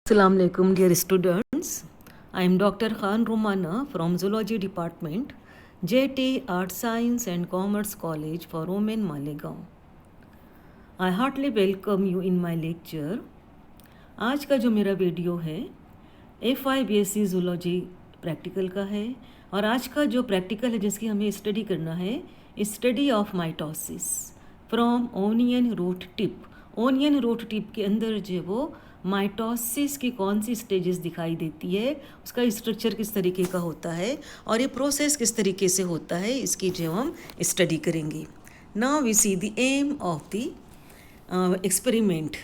Assalamu alaikum, dear students. I am Dr. Khan Romana from Zoology Department, JT Art Science and Commerce College for Women, Malegaon. I heartily welcome you in my lecture. आज का जो मेरा video है FI BSc Zoology practical का है और आज का जो प्रैक्टिकल है जिसकी हमें स्टडी करना है study of mitosis from onion root tip. Onion root tip के अंदर जो वो माइटोसिस की कौन सी स्टेजेस दिखाई देती है, उसका स्ट्रक्चर किस तरीके का होता है और ये प्रोसेस किस तरीके से होता है, इसकी जो हम स्टडी करेंगे। Now we see the aim of the experiment.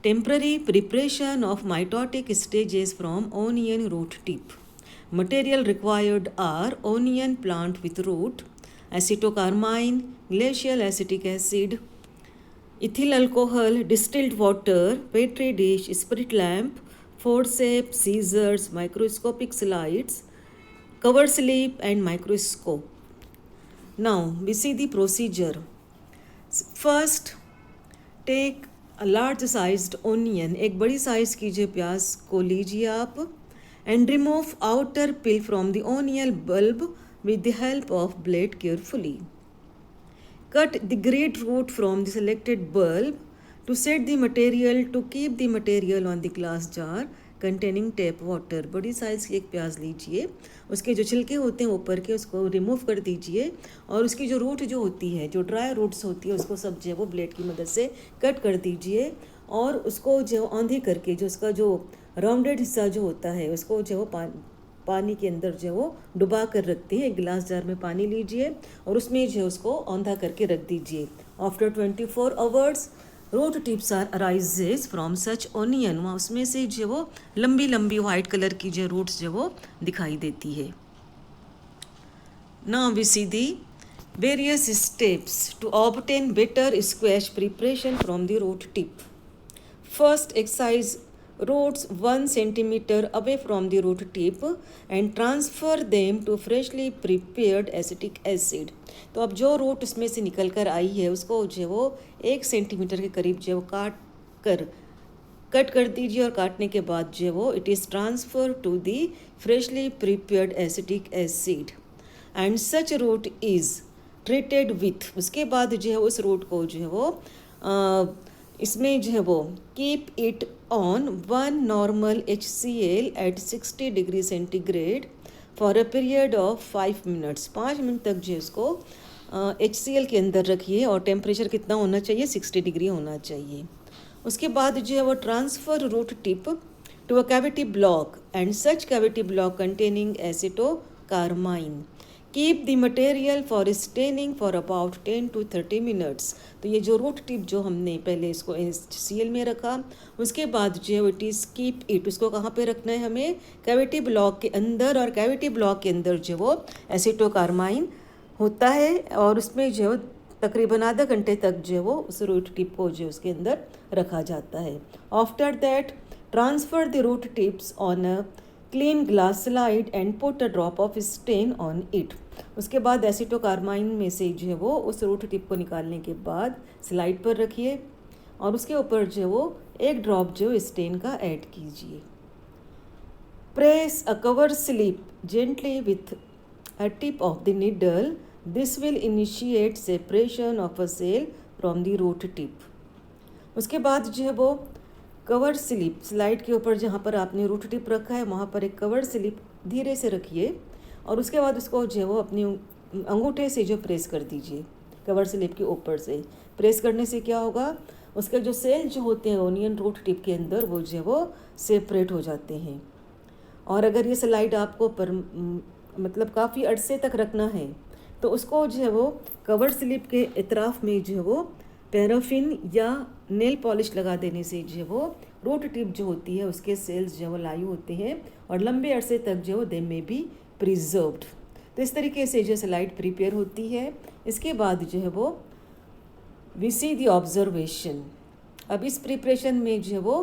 Temporary preparation of mitotic stages from onion root tip. Material required are onion plant with root, acetocarmine, glacial acetic acid, ethyl alcohol, distilled water, petri dish, spirit lamp, forceps, scissors, microscopic slides, cover slip and microscope. Now we see the procedure. First, take a large sized onion, एक बड़ी size की जो प्याज को लीजिए आप, and remove outer peel from the onion bulb with the help of blade carefully. Cut the great root from the selected bulb to set the material to keep the material on the glass jar containing tap water. बड़ी size की एक प्याज लीजिए, उसके जो छिलके होते हैं ऊपर के उसको रिमूव कर दीजिए और उसकी जो रूट जो होती है, जो ड्राई रूट्स होती है, उसको सब जो वो ब्लेड की मदद से कट कर दीजिए और उसको जो औंधी करके जो उसका जो राउंडेड हिस्सा जो होता है उसको जो पानी के अंदर जो वो डुबा कर रखते हैं। एक गिलास जार में पानी लीजिए और उसमें जो उसको औंधा करके रख दीजिए। After 24 hours root tips are arises from such onion, वहाँ उसमें से जो वो लंबी लंबी वाइट कलर की जो रूट्स जो वो दिखाई देती है। Now we see the various steps to obtain better squash preparation from the root tip. First, exercise roots 1 centimeter away from the root tip and transfer them to freshly prepared acetic acid. तो अब जो root इसमें से निकल कर आई है उसको जो वो 1 सेंटीमीटर के करीब जो कट कर दीजिए और काटने के बाद जो वो it is transfer to the freshly prepared acetic acid and such root is treated with. उसके बाद जो है उस रूट को जो है वो इसमें जो है वो keep it on 1 normal HCl at 60 degree centigrade for a period of 5 minutes. 5 minute तक जो इसको HCl के अंदर रखिए और टेम्परेचर कितना होना चाहिए, 60 डिग्री होना चाहिए। उसके बाद जो है वो transfer root tip to a cavity block and such cavity block containing acetocarmine. Keep the material for staining for about 10 to 30 minutes. तो ये जो रूट टिप जो हमने पहले इसको HCl में रखा, उसके बाद जो है इट इज़ कीप इट, उसको कहाँ पे रखना है हमें, कैविटी ब्लॉक के अंदर। और कैविटी ब्लॉक के अंदर जो वो एसिटोकार्माइन होता है और उसमें जो तकरीबन आधा घंटे तक जो वो उस रूट टिप को जो उसके अंदर रखा जाता है। After that transfer the root tips on a clean glass slide and put a drop of stain on it. उसके बाद एसिटोकार्माइन में से जो है वो उस रूट टिप को निकालने के बाद स्लाइड पर रखिए और उसके ऊपर जो वो एक ड्रॉप जो स्टेन का ऐड कीजिए। Press a cover slip gently with a tip of the needle, this will initiate separation of a cell from the root tip. उसके बाद जो है वो कवर स्लिप, स्लाइड के ऊपर जहाँ पर आपने रूट टिप रखा है वहाँ पर एक कवर स्लिप धीरे से रखिए और उसके बाद उसको जो है वो अपनी अंगूठे से जो प्रेस कर दीजिए कवर स्लिप के ऊपर से। प्रेस करने से क्या होगा, उसके जो सेल जो होते हैं ओनियन रूट टिप के अंदर वो जो है वो सेपरेट हो जाते हैं। और अगर ये स्लाइड आपको मतलब काफ़ी अरसे तक रखना है तो उसको जो है वो कवर स्लिप के इतराफ़ में जो है वो पैराफिन या नेल पॉलिश लगा देने से जो है वो रूट टिप जो होती है उसके सेल्स जो है वो लायू होते हैं और लंबे अरसे तक जो दे में बी प्रिजर्व्ड। तो इस तरीके से जो स्लाइड प्रिपेयर होती है। इसके बाद जो है वो वी सी दी ऑब्जर्वेशन। अब इस प्रिपरेशन में जो है वो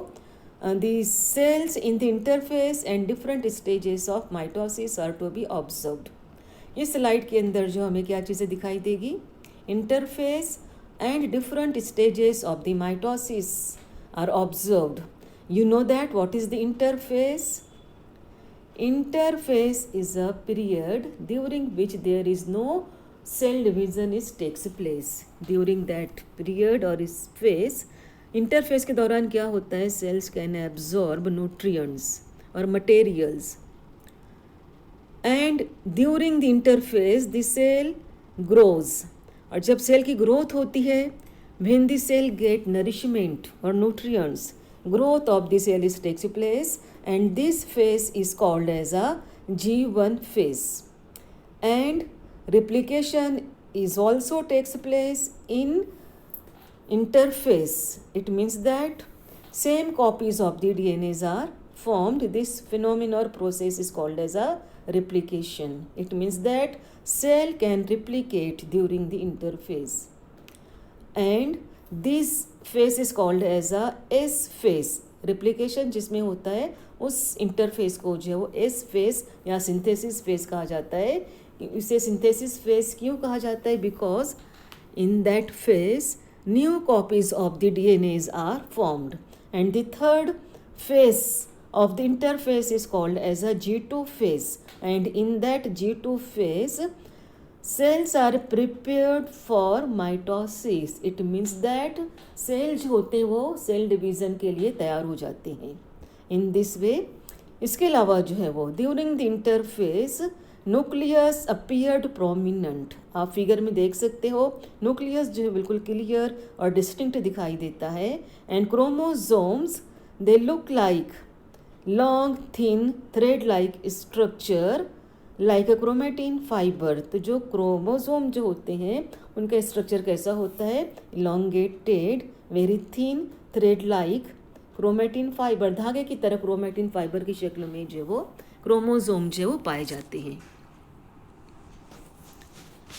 the cells in the interphase and different stages of mitosis are to be observed. इस स्लाइड के अंदर जो हमें क्या चीज़ें दिखाई देगी, interphase and different stages of the mitosis are observed. You know that what is the interphase? Interphase is a period during which there is no cell division is takes place. During that period or इस phase, interphase के दौरान क्या होता है? Cells can absorb nutrients or materials, and during the interphase the cell grows. और जब cell की growth होती है, when the cell get nourishment or nutrients, growth of the cell is takes place, and this phase is called as a G1 phase. And replication is also takes place in interphase. It means that same copies of the DNAs are formed. This phenomenon or process is called as a replication. It means that cell can replicate during the interphase, and this phase is called as a S phase. replication जिसमें होता है उस interface को जो है वो S phase या synthesis face कहा जाता है. इसे सिंथेसिस फेस क्यों कहा जाता है? Because in that phase new copies of the DNAs are formed, and the third phase of the interphase is called as a G2 phase, and in that G2 phase cells are prepared for mitosis. It means that cells जो होते हैं वो cell division के लिए तैयार हो जाते हैं in this way. इसके अलावा जो है वो during the interphase nucleus appeared prominent. आप फिगर में देख सकते हो न्यूक्लियस जो है बिल्कुल क्लियर और डिस्टिंक्ट दिखाई देता है, and chromosomes they look like long thin thread like structure like a chromatin fiber. तो जो क्रोमोसोम जो होते हैं उनका स्ट्रक्चर कैसा होता है? elongated very thin thread like chromatin fiber. धागे की तरह क्रोमेटिन फाइबर की शक्ल में जो वो क्रोमोसोम जो वो पाए जाते हैं.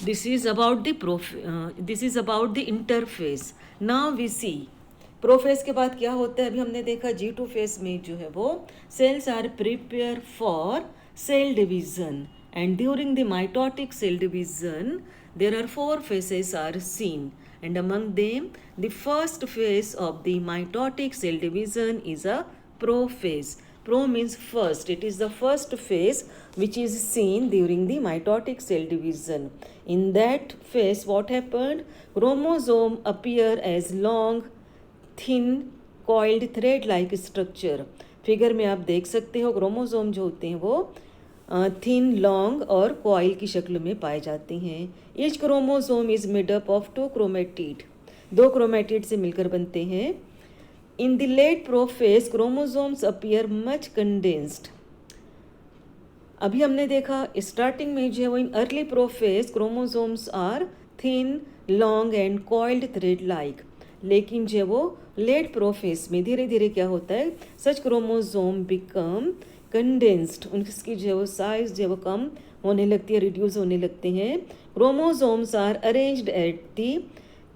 This is about the interphase. Now we see prophase के बाद क्या होता है. अभी हमने देखा G2 फेस में जो है वो cells are prepare for cell division, and during the mitotic cell division there are 4 phases are seen, and among them the first phase of the mitotic cell division is a prophase. Pro means first. It is the first phase which is seen during the mitotic cell division. In that phase, what happened? Chromosome appear as long thin coiled thread like structure. Figure में आप देख सकते हो chromosome जो होते हैं वो thin long और कॉइल की शक्ल में पाए जाते हैं. Each chromosome is made up of 2 chromatid. 2 chromatid से मिलकर बनते हैं. In the late prophase chromosomes appear much condensed. अभी हमने देखा स्टार्टिंग में जो है वो in early prophase chromosomes are thin long and coiled thread like, लेकिन जो वो लेट प्रोफेस में धीरे धीरे क्या होता है? सच क्रोमोसोम बिकम कंडेंस्ड. उनकी जो है वो साइज जो है वो कम होने लगती है, रिड्यूस होने लगते हैं. Chromosomes are arranged at the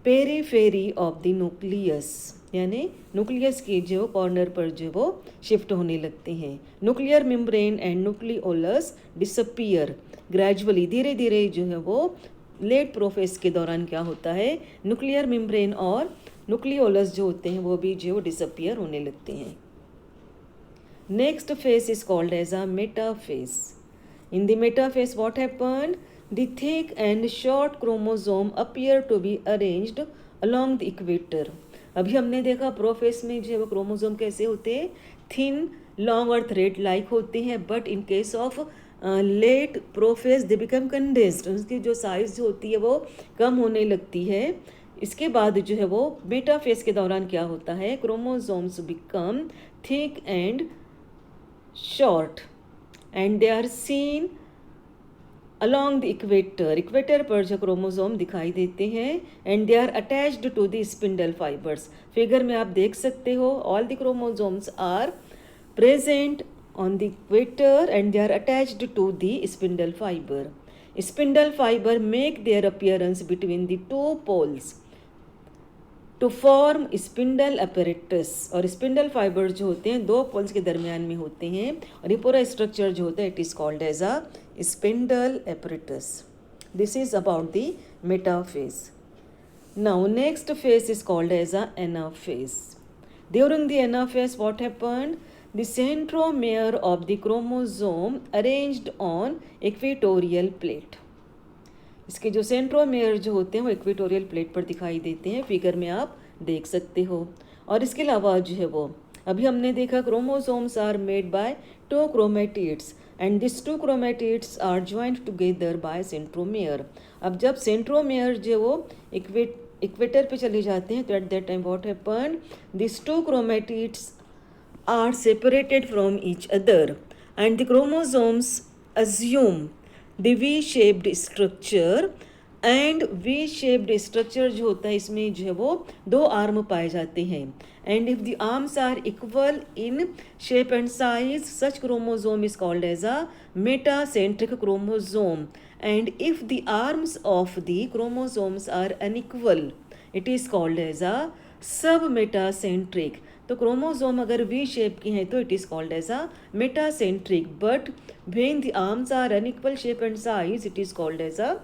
periphery of the nucleus, यानी न्यूक्लियस के जो कॉर्नर पर जो वो शिफ्ट होने लगते हैं. Nuclear membrane and nucleolus disappear gradually. धीरे धीरे जो है वो लेट प्रोफेस के दौरान क्या होता है? न्यूक्लियर मेम्ब्रेन और न्यूक्लियोलस जो होते हैं वो भी जो डिसअपीयर होने लगते हैं. Next phase is called as a metaphase. In the metaphase what happened? The thick and short chromosome appear to be arranged along the equator. अभी हमने देखा प्रोफेस में जो है वो क्रोमोसोम कैसे होते हैं? थिन लॉन्ग और थ्रेड लाइक होते हैं, but in case of late prophase they become condensed. उसकी जो साइज जो होती है वो कम होने लगती है. इसके बाद जो है वो बीटा फेस के दौरान क्या होता है? Chromosomes become thick and short, and they are seen along the equator. Equator पर जो क्रोमोसोम दिखाई देते हैं, and they are attached to the spindle fibres. Figure में आप देख सकते हो all the chromosomes are present on the equator and they are attached to the spindle fiber. Spindle fiber make their appearance between the 2 poles to form spindle apparatus. और spindle fiber जो होते हैं 2 poles के दरमियान में होते हैं, और ये पूरा स्ट्रक्चर जो होता है it is called as a spindle apparatus. This is about the metaphase. Now next phase is called as a anaphase. During the anaphase, what happened? The centromere of the chromosome arranged on equatorial plate. इसके जो centromere जो होते हैं वो equatorial plate पर दिखाई देते हैं, फिगर में आप देख सकते हो। और इसके अलावा जो है वो अभी हमने देखा chromosomes are made by 2 chromatids and this 2 chromatids are joint together by centromere. अब जब सेंट्रोमेयर जो वो इक्वेटर पे चले जाते हैं तो at that time what happen, this 2 chromatids are separated from each other and the chromosomes assume the V-shaped structure and V-shaped structure जो होता है इसमें जो है वो 2 आर्म पाए जाते हैं and if the arms are equal in shape and size, such chromosome is called as a metacentric chromosome, and if the arms of the chromosomes are unequal, it is called as a submetacentric। तो chromosome अगर V shape की हैं तो it is called as a metacentric, but when the arms are unequal shape and size it is called as a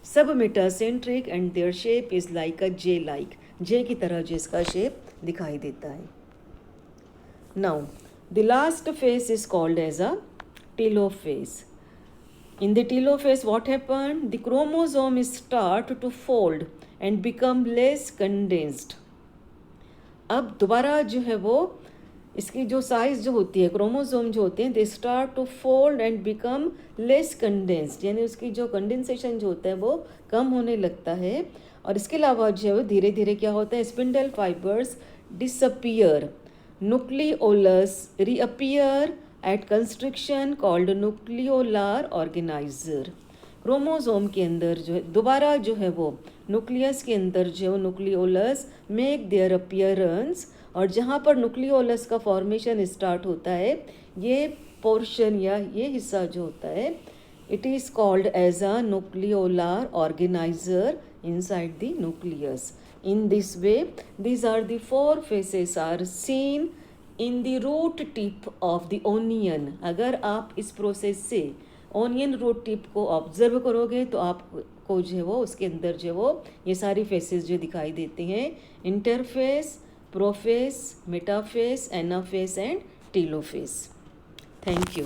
submetacentric and their shape is like a J, like J की तरह जो इसका shape दिखाई देता है। Now the last phase is called as a telophase. In the telophase, what happened? The chromosome start to fold and become less condensed. अब दोबारा जो है वो इसकी जो साइज़ जो होती है क्रोमोसोम जो होते हैं they start to fold and become less condensed, यानी उसकी जो कंडेंसेशन जो होता है वो कम होने लगता है। और इसके अलावा जो है वो धीरे धीरे क्या होता है, spindle fibres disappear, nucleolus reappear at constriction called nucleolar organiser. Chromosome के अंदर जो है दोबारा जो है वो न्यूक्लियस के अंदर जो है वो न्यूक्लियोलस मेक देयर अपीयरेंस, और जहाँ पर न्यूक्लियोलस का फॉर्मेशन स्टार्ट होता है ये पोर्शन या ये हिस्सा जो होता है it is called as a nucleolar organiser inside the nucleus. In this way these are the 4 faces are seen in the root tip of the onion। अगर आप इस प्रोसेस से ऑनियन रूट टिप को ऑब्जर्व करोगे तो आपको जो है वो उसके अंदर जो है वो ये सारी फेसेस जो दिखाई देते हैं, interphase, prophase, metaphase, anaphase and telophase. Thank you.